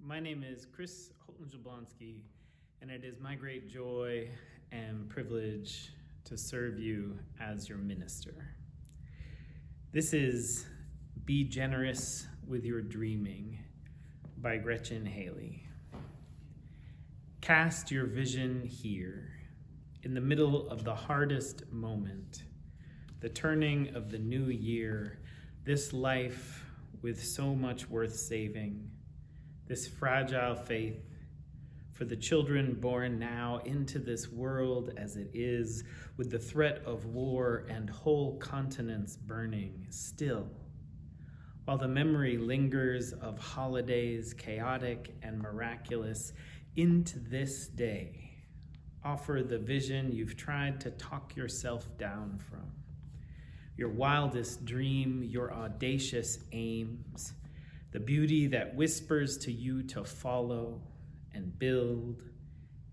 My name is Chris Holton Jablonski, and it is my great joy and privilege to serve you as your minister. This is Be Generous with Your Dreaming by Gretchen Haley. Cast your vision here, in the middle of the hardest moment, the turning of the new year, this life with so much worth saving, this fragile faith for the children born now into this world as it is, with the threat of war and whole continents burning still, while the memory lingers of holidays, chaotic and miraculous, into this day. Offer the vision you've tried to talk yourself down from, your wildest dream, your audacious aims, the beauty that whispers to you to follow and build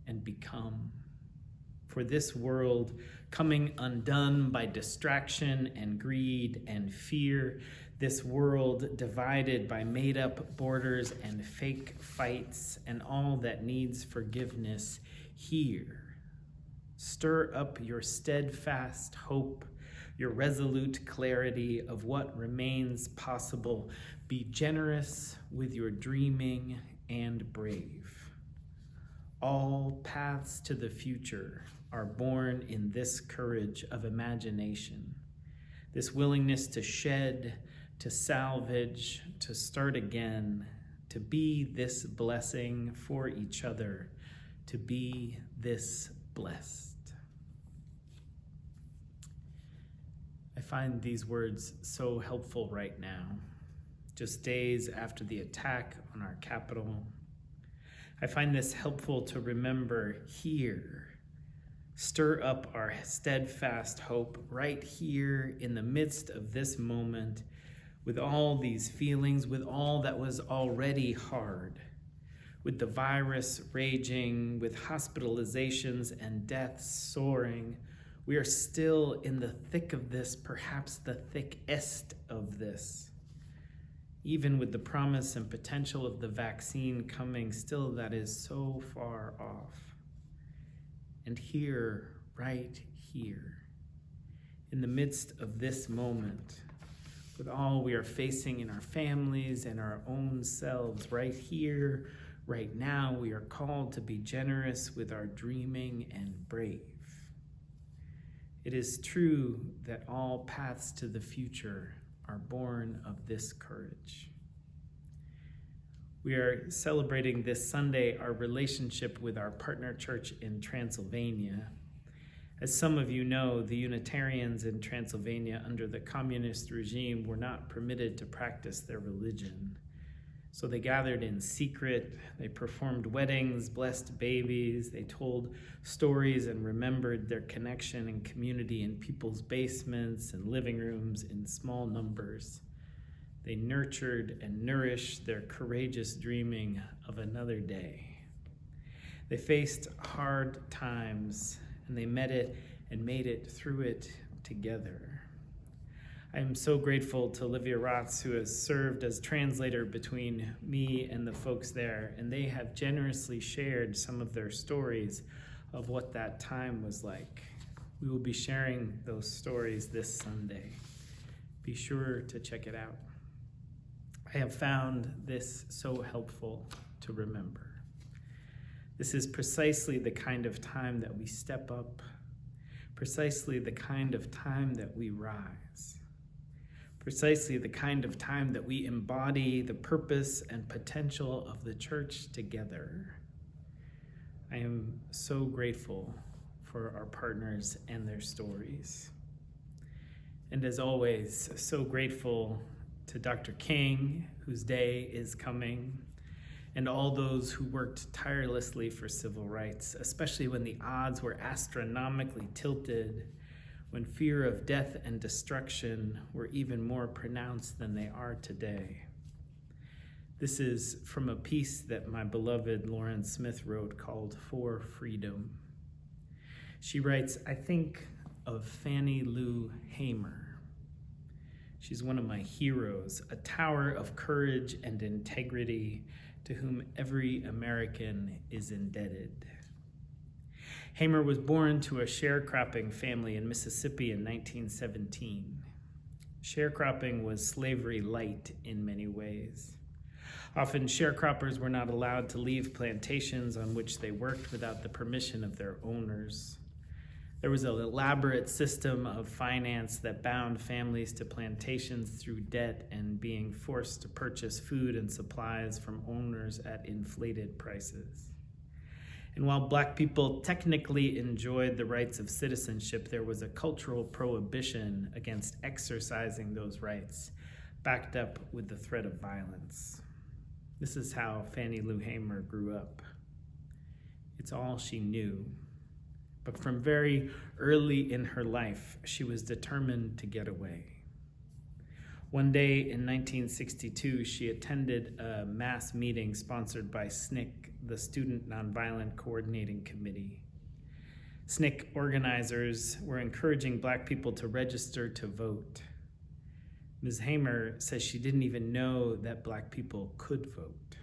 and become. For this world coming undone by distraction and greed and fear, this world divided by made-up borders and fake fights and all that needs forgiveness, here, stir up your steadfast hope, your resolute clarity of what remains possible. Be generous with your dreaming and brave. All paths to the future are born in this courage of imagination, this willingness to shed, to salvage, to start again, to be this blessing for each other, to be this blessed. I find these words so helpful right now, just days after the attack on our Capitol. I find this helpful to remember here. Stir up our steadfast hope right here in the midst of this moment, with all these feelings, with all that was already hard, with the virus raging, with hospitalizations and deaths soaring. We are still in the thick of this, perhaps the thickest of this. Even with the promise and potential of the vaccine coming, still that is so far off. And here, right here, in the midst of this moment, with all we are facing in our families and our own selves, right here, right now, we are called to be generous with our dreaming and brave. It is true that all paths to the future are born of this courage. We are celebrating this Sunday our relationship with our partner church in Transylvania. As some of you know, the Unitarians in Transylvania under the communist regime were not permitted to practice their religion. So they gathered in secret, they performed weddings, blessed babies, they told stories and remembered their connection and community in people's basements and living rooms in small numbers. They nurtured and nourished their courageous dreaming of another day. They faced hard times and they met it and made it through it together. I am so grateful to Olivia Rotz, who has served as translator between me and the folks there, and they have generously shared some of their stories of what that time was like. We will be sharing those stories this Sunday. Be sure to check it out. I have found this so helpful to remember. This is precisely the kind of time that we step up, precisely the kind of time that we rise. Precisely the kind of time that we embody the purpose and potential of the church together. I am so grateful for our partners and their stories. And as always, so grateful to Dr. King, whose day is coming, and all those who worked tirelessly for civil rights, especially when the odds were astronomically tilted, when fear of death and destruction were even more pronounced than they are today. This is from a piece that my beloved Lauren Smith wrote called For Freedom. She writes, I think of Fannie Lou Hamer. She's one of my heroes, a tower of courage and integrity, to whom every American is indebted. Hamer was born to a sharecropping family in Mississippi in 1917. Sharecropping was slavery light in many ways. Often sharecroppers were not allowed to leave plantations on which they worked without the permission of their owners. There was an elaborate system of finance that bound families to plantations through debt and being forced to purchase food and supplies from owners at inflated prices. And while Black people technically enjoyed the rights of citizenship, there was a cultural prohibition against exercising those rights, backed up with the threat of violence. This is how Fannie Lou Hamer grew up. It's all she knew. But from very early in her life, she was determined to get away. One day in 1962, she attended a mass meeting sponsored by SNCC, the Student Nonviolent Coordinating Committee. SNCC organizers were encouraging Black people to register to vote. Ms. Hamer says she didn't even know that Black people could vote.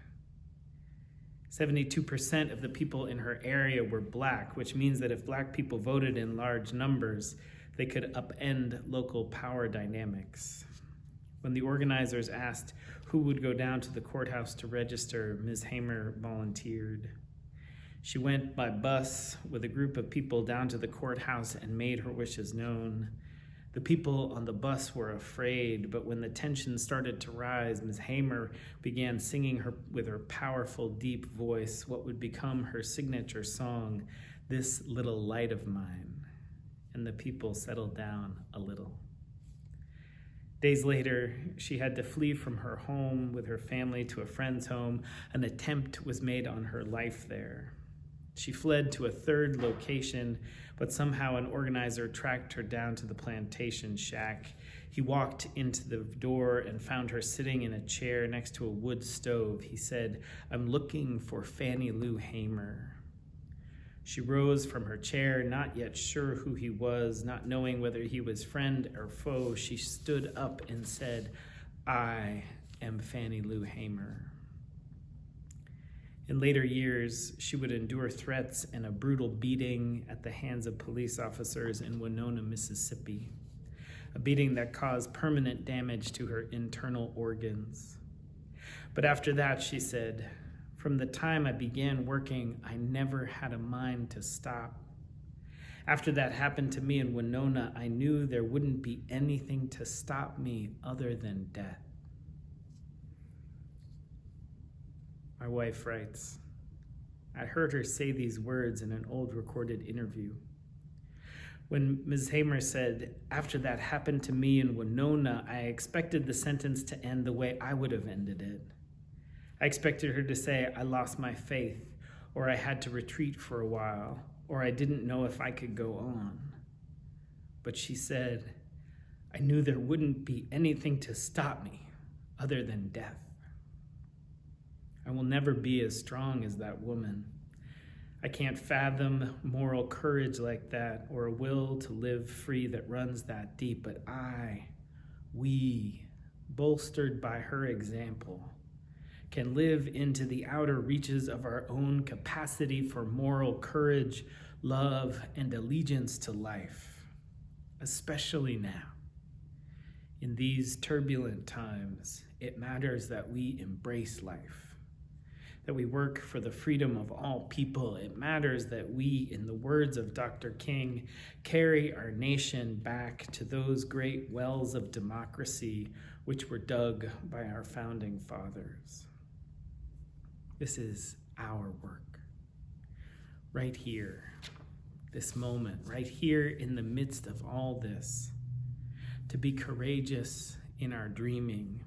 72% of the people in her area were Black, which means that if Black people voted in large numbers, they could upend local power dynamics. When the organizers asked who would go down to the courthouse to register, Ms. Hamer volunteered. She went by bus with a group of people down to the courthouse and made her wishes known. The people on the bus were afraid, but when the tension started to rise, Ms. Hamer began singing with her powerful, deep voice what would become her signature song, "This Little Light of Mine," and the people settled down a little. Days later, she had to flee from her home with her family to a friend's home. An attempt was made on her life there. She fled to a third location, but somehow an organizer tracked her down to the plantation shack. He walked into the door and found her sitting in a chair next to a wood stove. He said, "I'm looking for Fannie Lou Hamer." She rose from her chair, not yet sure who he was, not knowing whether he was friend or foe. She stood up and said, "I am Fannie Lou Hamer." In later years, she would endure threats and a brutal beating at the hands of police officers in Winona, Mississippi, a beating that caused permanent damage to her internal organs. But after that, she said, "From the time I began working, I never had a mind to stop. After that happened to me in Winona, I knew there wouldn't be anything to stop me other than death." My wife writes, "I heard her say these words in an old recorded interview. When Ms. Hamer said, 'After that happened to me in Winona,' I expected the sentence to end the way I would have ended it. I expected her to say, 'I lost my faith,' or 'I had to retreat for a while,' or 'I didn't know if I could go on.' But she said, 'I knew there wouldn't be anything to stop me other than death.' I will never be as strong as that woman. I can't fathom moral courage like that or a will to live free that runs that deep, but we, bolstered by her example, can live into the outer reaches of our own capacity for moral courage, love, and allegiance to life, especially now. In these turbulent times, it matters that we embrace life, that we work for the freedom of all people. It matters that we, in the words of Dr. King, carry our nation back to those great wells of democracy which were dug by our founding fathers. This is our work. Right here, this moment, right here in the midst of all this, to be courageous in our dreaming,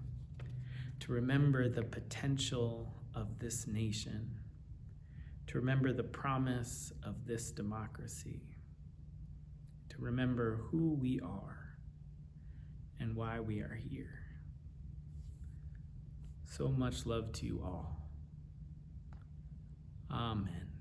to remember the potential of this nation, to remember the promise of this democracy, to remember who we are and why we are here. So much love to you all. Amen.